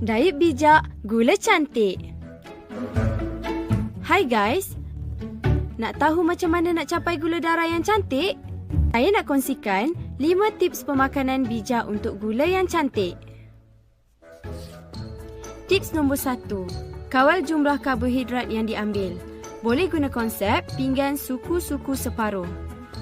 Diet bijak, gula cantik. Hai guys, nak tahu macam mana nak capai gula darah yang cantik? Saya nak kongsikan 5 tips pemakanan bijak untuk gula yang cantik. Tips nombor 1. Kawal jumlah karbohidrat yang diambil. Boleh guna konsep pinggan suku-suku separuh.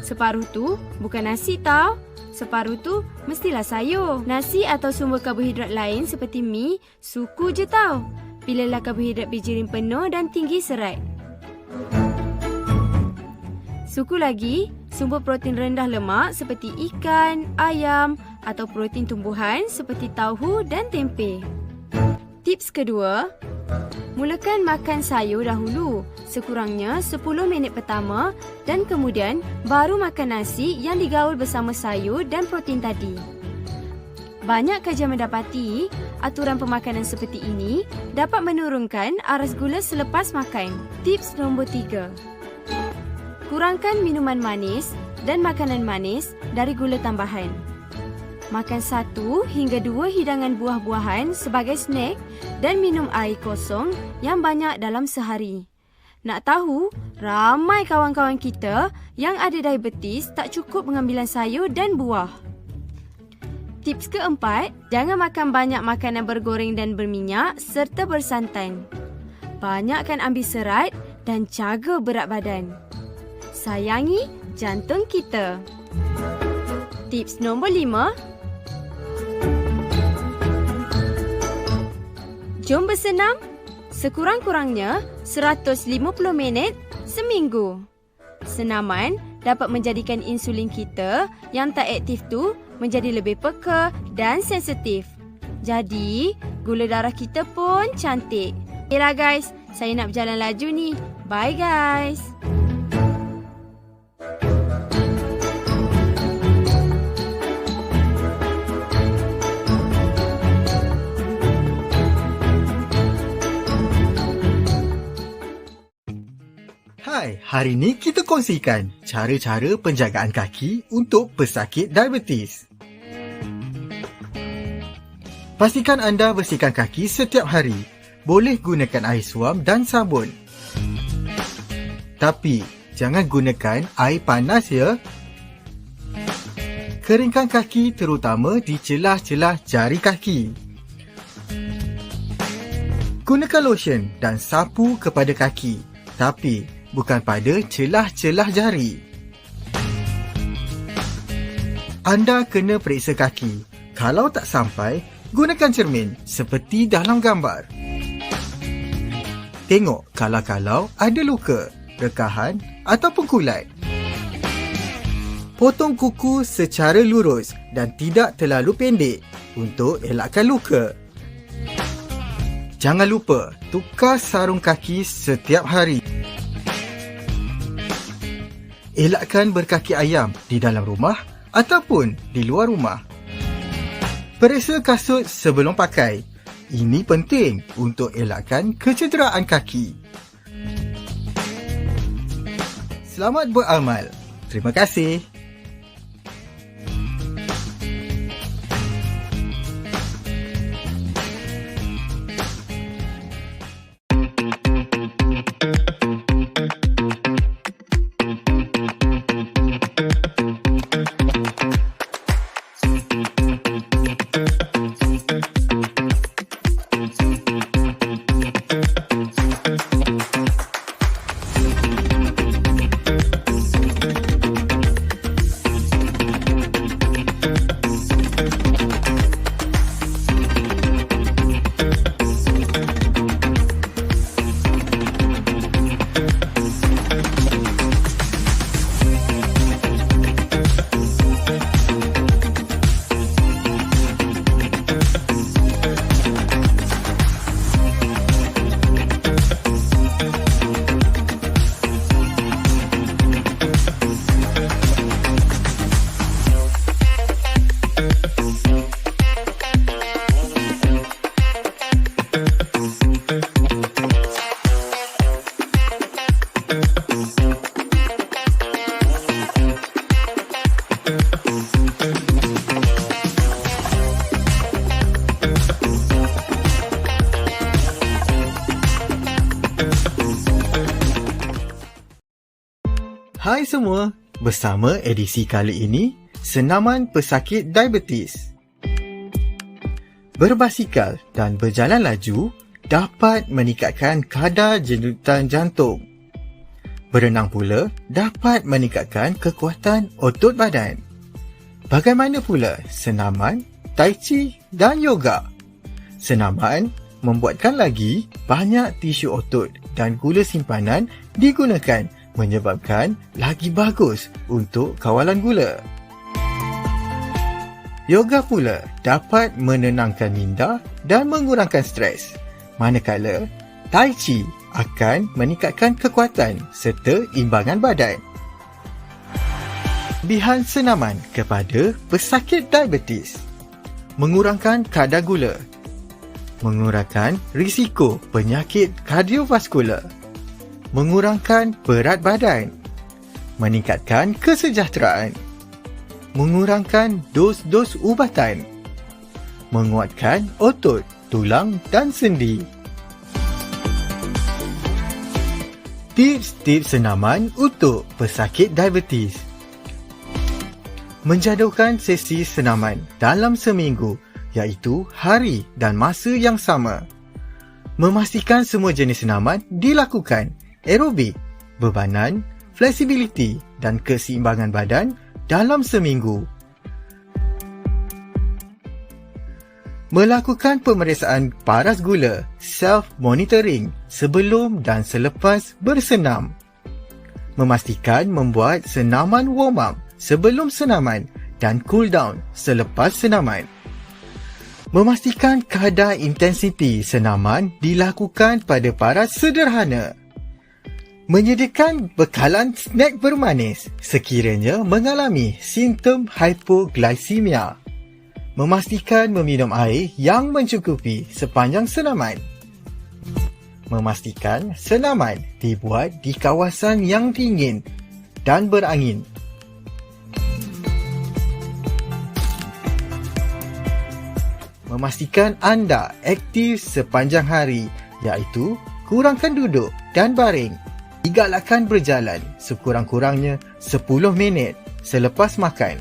Separuh tu bukan nasi tau. Separuh tu mestilah sayur. Nasi atau sumber karbohidrat lain seperti mi, suku je tau. Pilihlah karbohidrat bijirin penuh dan tinggi serat. Suku lagi, sumber protein rendah lemak seperti ikan, ayam atau protein tumbuhan seperti tauhu dan tempe. Tips kedua, mulakan makan sayur dahulu, sekurangnya 10 minit pertama dan kemudian baru makan nasi yang digaul bersama sayur dan protein tadi. Banyak kajian mendapati aturan pemakanan seperti ini dapat menurunkan aras gula selepas makan. Tips nombor 3. Kurangkan minuman manis dan makanan manis dari gula tambahan. Makan 1 hingga 2 hidangan buah-buahan sebagai snack dan minum air kosong yang banyak dalam sehari. Nak tahu, ramai kawan-kawan kita yang ada diabetes tak cukup pengambilan sayur dan buah. Tips keempat, jangan makan banyak makanan bergoreng dan berminyak serta bersantan. Banyakkan ambil serat dan jaga berat badan. Sayangi jantung kita. Tips nombor 5. Jom bersenam sekurang-kurangnya 150 minit seminggu. Senaman dapat menjadikan insulin kita yang tak aktif tu menjadi lebih peka dan sensitif. Jadi, gula darah kita pun cantik. Okeylah guys, saya nak berjalan laju ni. Bye guys. Hai, hari ni kita kongsikan cara-cara penjagaan kaki untuk pesakit diabetes. Pastikan anda bersihkan kaki setiap hari. Boleh gunakan air suam dan sabun. Tapi, jangan gunakan air panas ya. Keringkan kaki terutama di celah-celah jari kaki. Gunakan lotion dan sapu kepada kaki. Tapi, bukan pada celah-celah jari. Anda kena periksa kaki. Kalau tak sampai, gunakan cermin seperti dalam gambar. Tengok kalau ada luka, rekahan ataupun kulat. Potong kuku secara lurus dan tidak terlalu pendek untuk elakkan luka. Jangan lupa tukar sarung kaki setiap hari. Elakkan berkaki ayam di dalam rumah ataupun di luar rumah. Periksa kasut sebelum pakai. Ini penting untuk elakkan kecederaan kaki. Selamat beramal. Terima kasih. Hai semua, bersama edisi kali ini, senaman pesakit diabetes. Berbasikal dan berjalan laju dapat meningkatkan kadar jemputan jantung. Berenang pula dapat meningkatkan kekuatan otot badan. Bagaimana pula senaman, tai chi dan yoga? Senaman membuatkan lagi banyak tisu otot dan gula simpanan digunakan menyebabkan lagi bagus untuk kawalan gula. Yoga pula dapat menenangkan minda dan mengurangkan stres. Manakala tai chi akan meningkatkan kekuatan serta imbangan badan. Kelebihan senaman kepada pesakit diabetes: mengurangkan kadar gula, mengurangkan risiko penyakit kardiovaskular, mengurangkan berat badan, meningkatkan kesejahteraan, mengurangkan dos-dos ubatan, menguatkan otot, tulang dan sendi. Tips-tips senaman untuk pesakit diabetes: menjadualkan sesi senaman dalam seminggu, iaitu hari dan masa yang sama. Memastikan semua jenis senaman dilakukan: aerobik, bebanan, fleksibiliti dan keseimbangan badan dalam seminggu. Melakukan pemeriksaan paras gula, self-monitoring sebelum dan selepas bersenam. Memastikan membuat senaman warm-up sebelum senaman dan cool down selepas senaman. Memastikan kadar intensiti senaman dilakukan pada paras sederhana. Menyediakan bekalan snack bermanis sekiranya mengalami simptom hypoglycemia. Memastikan meminum air yang mencukupi sepanjang senaman. Memastikan senaman dibuat di kawasan yang dingin dan berangin. Memastikan anda aktif sepanjang hari, iaitu kurangkan duduk dan baring. Digalakkan berjalan sekurang-kurangnya 10 minit selepas makan.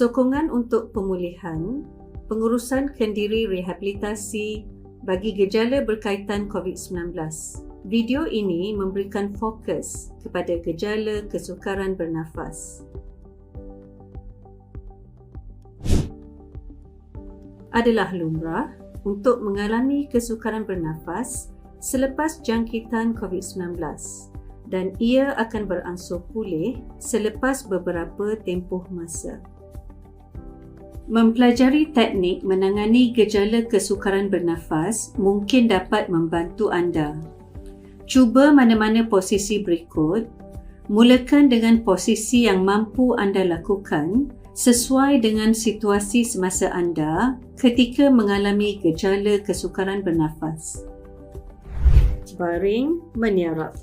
Sokongan untuk pemulihan, pengurusan kendiri rehabilitasi bagi gejala berkaitan COVID-19. Video ini memberikan fokus kepada gejala kesukaran bernafas. Adalah lumrah untuk mengalami kesukaran bernafas selepas jangkitan COVID-19 dan ia akan beransur pulih selepas beberapa tempoh masa. Mempelajari teknik menangani gejala kesukaran bernafas mungkin dapat membantu anda. Cuba mana-mana posisi berikut. Mulakan dengan posisi yang mampu anda lakukan sesuai dengan situasi semasa anda ketika mengalami gejala kesukaran bernafas. Baring meniarap.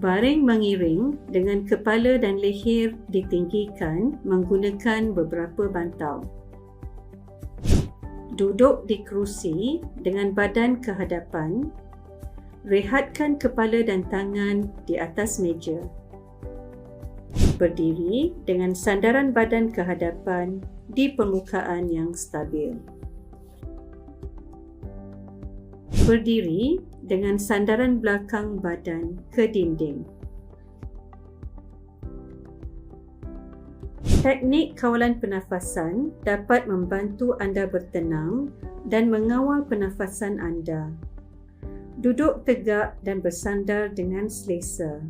Baring mengiring dengan kepala dan leher ditinggikan menggunakan beberapa bantal. Duduk di kerusi dengan badan ke hadapan. Rehatkan kepala dan tangan di atas meja. Berdiri dengan sandaran badan ke hadapan di permukaan yang stabil. Berdiri dengan sandaran belakang badan ke dinding. Teknik kawalan pernafasan dapat membantu anda bertenang dan mengawal pernafasan anda. Duduk tegak dan bersandar dengan selesa.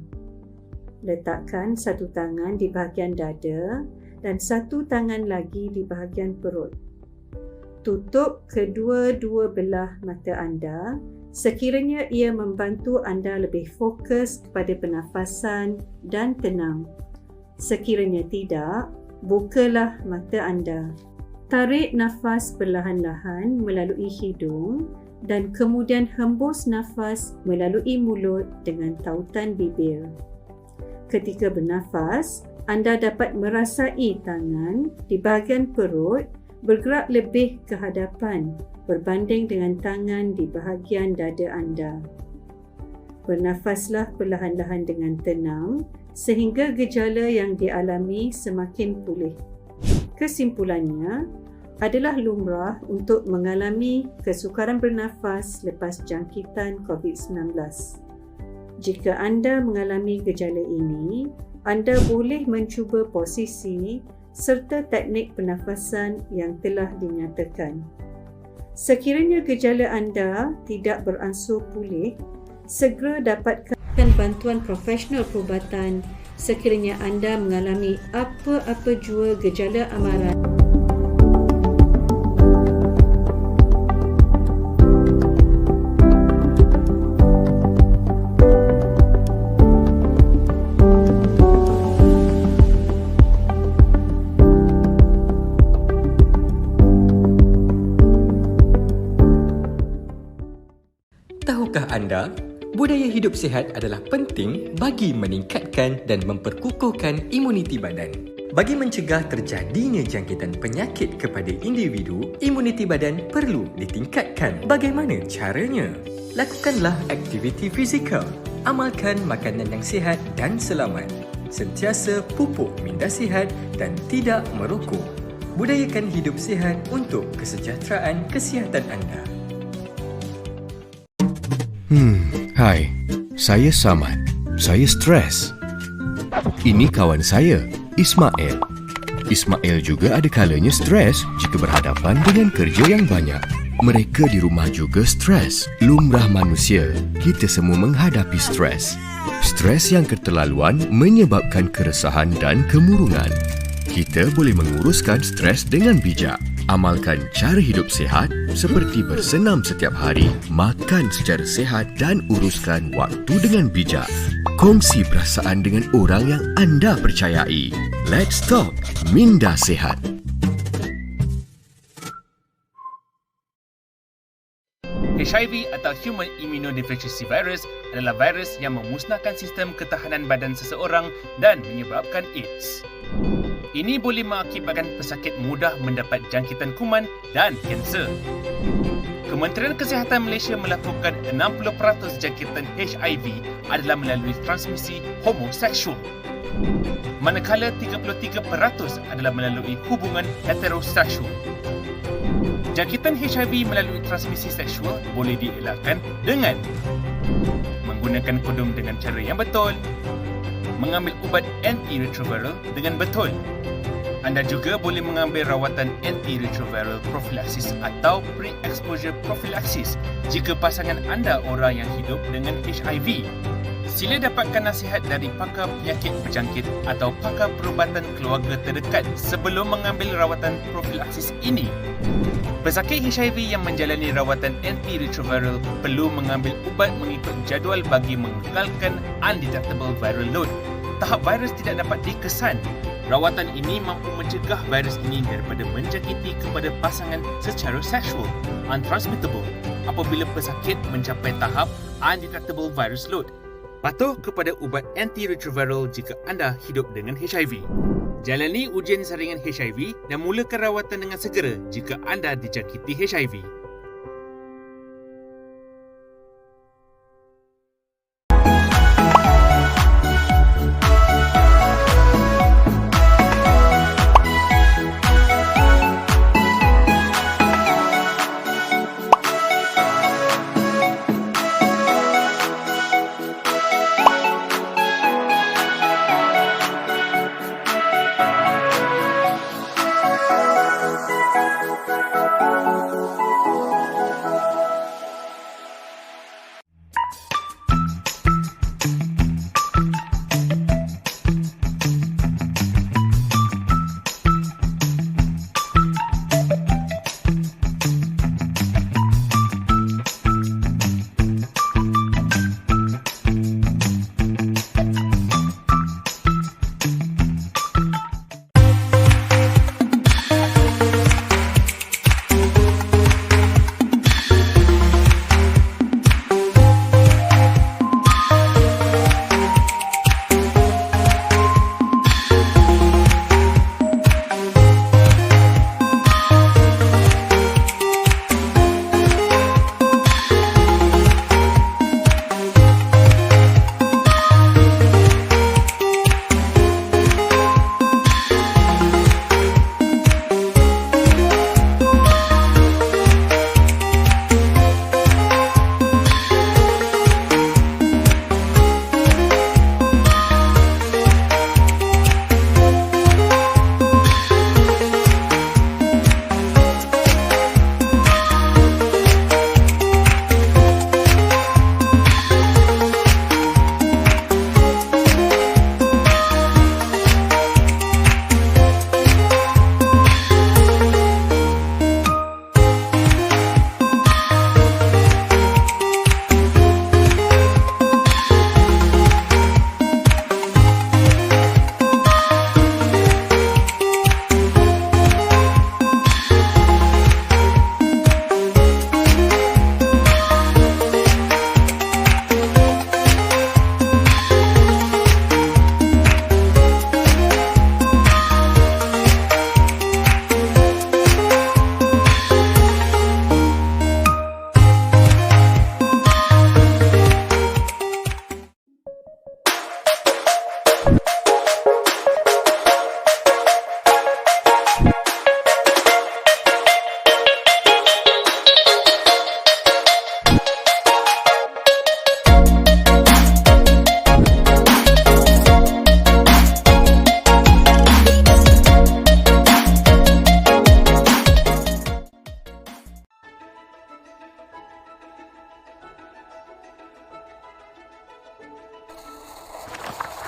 Letakkan satu tangan di bahagian dada dan satu tangan lagi di bahagian perut. Tutup kedua-dua belah mata anda sekiranya ia membantu anda lebih fokus kepada pernafasan dan tenang. Sekiranya tidak, bukalah mata anda. Tarik nafas perlahan-lahan melalui hidung dan kemudian hembus nafas melalui mulut dengan tautan bibir. Ketika bernafas, anda dapat merasai tangan di bahagian perut bergerak lebih ke hadapan berbanding dengan tangan di bahagian dada anda. Bernafaslah perlahan-lahan dengan tenang sehingga gejala yang dialami semakin pulih. Kesimpulannya, adalah lumrah untuk mengalami kesukaran bernafas lepas jangkitan COVID-19. Jika anda mengalami gejala ini, anda boleh mencuba posisi serta teknik pernafasan yang telah dinyatakan. Sekiranya gejala anda tidak beransur pulih, segera dapatkan bantuan profesional perubatan sekiranya anda mengalami apa-apa jua gejala amaran. Tahukah anda, budaya hidup sihat adalah penting bagi meningkatkan dan memperkukuhkan imuniti badan. Bagi mencegah terjadinya jangkitan penyakit kepada individu, imuniti badan perlu ditingkatkan. Bagaimana caranya? Lakukanlah aktiviti fizikal, amalkan makanan yang sihat dan selamat, sentiasa pupuk minda sihat dan tidak merokok. Budayakan hidup sihat untuk kesejahteraan kesihatan anda. Hai, saya Samad. Saya stres. Ini kawan saya, Ismail. Ismail juga ada kalanya stres jika berhadapan dengan kerja yang banyak. Mereka di rumah juga stres. Lumrah manusia, kita semua menghadapi stres. Stres yang keterlaluan menyebabkan keresahan dan kemurungan. Kita boleh menguruskan stres dengan bijak. Amalkan cara hidup sihat seperti bersenam setiap hari, makan secara sihat dan uruskan waktu dengan bijak. Kongsi perasaan dengan orang yang anda percayai. Let's talk Minda Sihat. HIV atau Human Immunodeficiency Virus adalah virus yang memusnahkan sistem ketahanan badan seseorang dan menyebabkan AIDS. Ini boleh mengakibatkan pesakit mudah mendapat jangkitan kuman dan kanser. Kementerian Kesihatan Malaysia melaporkan 60% jangkitan HIV adalah melalui transmisi homoseksual, manakala 33% adalah melalui hubungan heteroseksual. Jangkitan HIV melalui transmisi seksual boleh dielakkan dengan menggunakan kondom dengan cara yang betul, mengambil ubat antiretroviral dengan betul. Anda juga boleh mengambil rawatan antiretroviral prophylaxis atau pre-exposure prophylaxis jika pasangan anda orang yang hidup dengan HIV. Sila dapatkan nasihat dari pakar penyakit berjangkit atau pakar perubatan keluarga terdekat sebelum mengambil rawatan profilaksis ini. Pesakit HIV yang menjalani rawatan antiretroviral perlu mengambil ubat mengikut jadual bagi mengekalkan undetectable viral load. Tahap virus tidak dapat dikesan. Rawatan ini mampu mencegah virus ini daripada menjangkiti kepada pasangan secara seksual, untransmittable, apabila pesakit mencapai tahap undetectable virus load. Patuh kepada ubat antiretroviral jika anda hidup dengan HIV. Jalani ujian saringan HIV dan mulakan rawatan dengan segera jika anda dijangkiti HIV.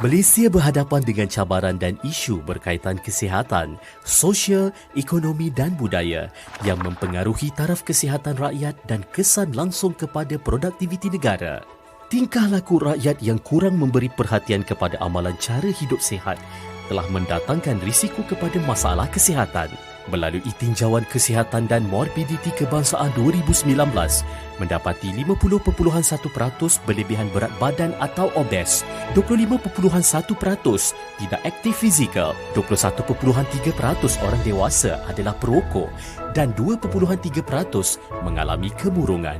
Malaysia berhadapan dengan cabaran dan isu berkaitan kesihatan, sosial, ekonomi dan budaya yang mempengaruhi taraf kesihatan rakyat dan kesan langsung kepada produktiviti negara. Tingkah laku rakyat yang kurang memberi perhatian kepada amalan cara hidup sihat telah mendatangkan risiko kepada masalah kesihatan. Melalui tinjauan kesihatan dan morbiditi kebangsaan 2019, mendapati 50.1% berlebihan berat badan atau obes, 25.1% tidak aktif fizikal, 21.3% orang dewasa adalah perokok dan 2.3% mengalami kemurungan.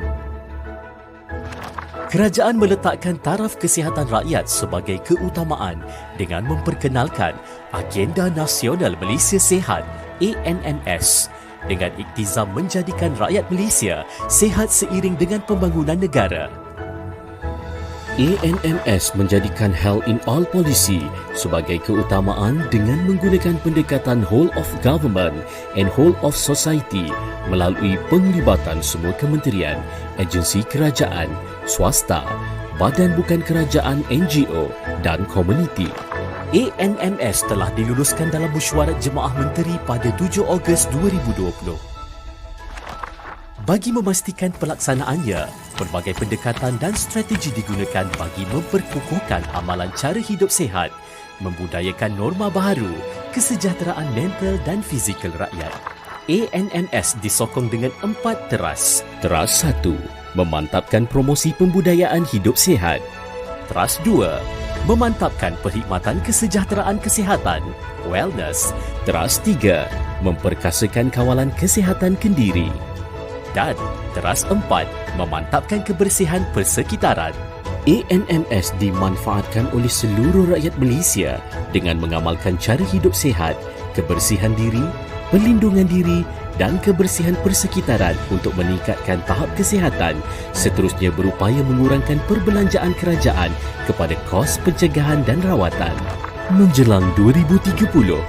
Kerajaan meletakkan taraf kesihatan rakyat sebagai keutamaan dengan memperkenalkan Agenda Nasional Malaysia Sihat ANMS dengan iktizam menjadikan rakyat Malaysia sihat seiring dengan pembangunan negara. ANMS menjadikan Health in All Policy sebagai keutamaan dengan menggunakan pendekatan Whole of Government and Whole of Society melalui penglibatan semua kementerian, agensi kerajaan, swasta, badan bukan kerajaan NGO dan komuniti. ANMS telah diluluskan dalam Mesyuarat Jemaah Menteri pada 7 Ogos 2020. Bagi memastikan pelaksanaannya, pelbagai pendekatan dan strategi digunakan bagi memperkukuhkan amalan cara hidup sihat, membudayakan norma baharu, kesejahteraan mental dan fizikal rakyat. ANMS disokong dengan 4 teras. Teras 1, memantapkan promosi pembudayaan hidup sihat. Teras 2, memantapkan perkhidmatan kesejahteraan kesihatan, wellness. Teras 3, memperkasakan kawalan kesihatan kendiri. Dan teras 4, memantapkan kebersihan persekitaran. ANMS dimanfaatkan oleh seluruh rakyat Malaysia dengan mengamalkan cara hidup sihat, kebersihan diri, perlindungan diri dan kebersihan persekitaran untuk meningkatkan tahap kesihatan, seterusnya berupaya mengurangkan perbelanjaan kerajaan kepada kos pencegahan dan rawatan. Menjelang 2030,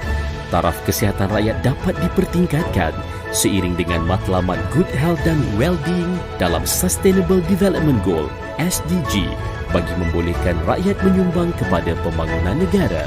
taraf kesihatan rakyat dapat dipertingkatkan seiring dengan matlamat Good Health dan Wellbeing dalam Sustainable Development Goal (SDG) bagi membolehkan rakyat menyumbang kepada pembangunan negara.